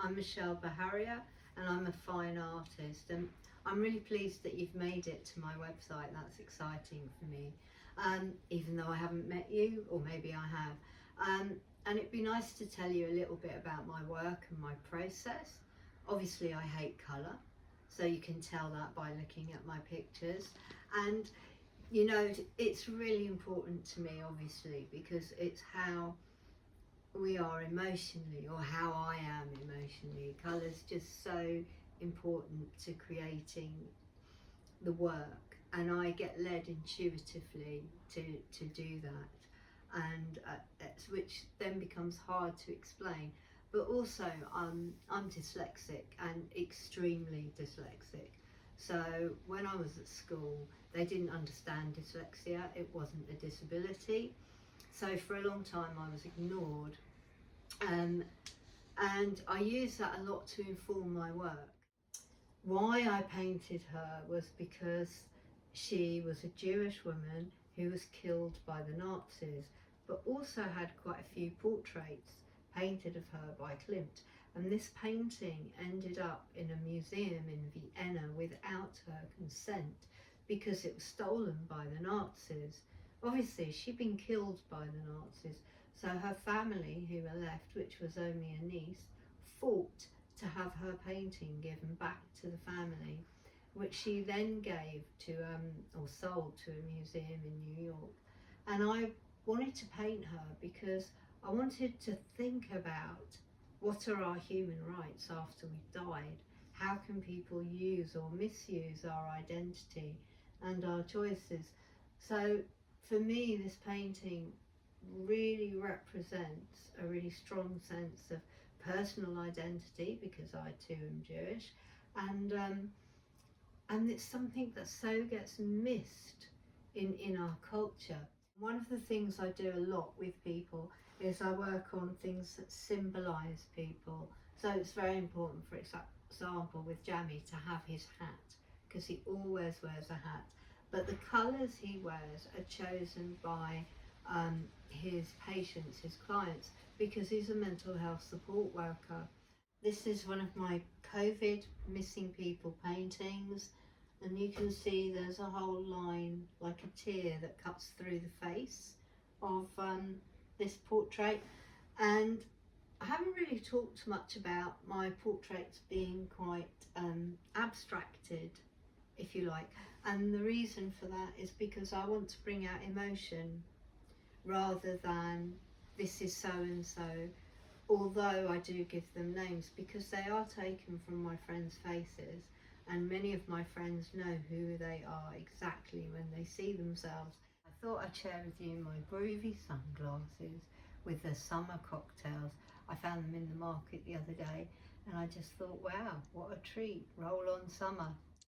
I'm Michelle Baharier and I'm a fine artist, and I'm really pleased that you've made it to my website. That's exciting for me, even though I haven't met you, or maybe I have. And it'd be nice to tell you a little bit about my work and my process. Obviously I hate colour, so you can tell that by looking at my pictures. And you know, it's really important to me, obviously, because it's how we are emotionally, or how I am emotionally. Colour's just so important to creating the work, and I get led intuitively to do that, and which then becomes hard to explain. But also I'm dyslexic, and extremely dyslexic. So when I was at school, they didn't understand dyslexia. It wasn't a disability. So for a long time I was ignored, and I use that a lot to inform my work. Why I painted her was because she was a Jewish woman who was killed by the Nazis, but also had quite a few portraits painted of her by Klimt. And this painting ended up in a museum in Vienna without her consent, because it was stolen by the Nazis. Obviously she'd been killed by the Nazis, so her family, who were left, which was only a niece, fought to have her painting given back to the family, which she then gave to or sold to a museum in New York. And I wanted to paint her because I wanted to think about, what are our human rights after we've died? How can people use or misuse our identity and our choices? So for me, this painting really represents a really strong sense of personal identity, because I too am Jewish, and it's something that so gets missed in our culture. One of the things I do a lot with people is I work on things that symbolise people. So it's very important, for example, with Jamie, to have his hat, because he always wears a hat. But the colours he wears are chosen by his patients, his clients, because he's a mental health support worker. This is one of my COVID missing people paintings, and you can see there's a whole line, like a tear, that cuts through the face of this portrait. And I haven't really talked much about my portraits being quite abstracted, if you like, and the reason for that is because I want to bring out emotion rather than this is so and so, although I do give them names, because they are taken from my friends' faces, and many of my friends know who they are exactly when they see themselves. I thought I'd share with you my groovy sunglasses with the summer cocktails. I found them in the market the other day, and I just thought, wow, what a treat, roll on summer.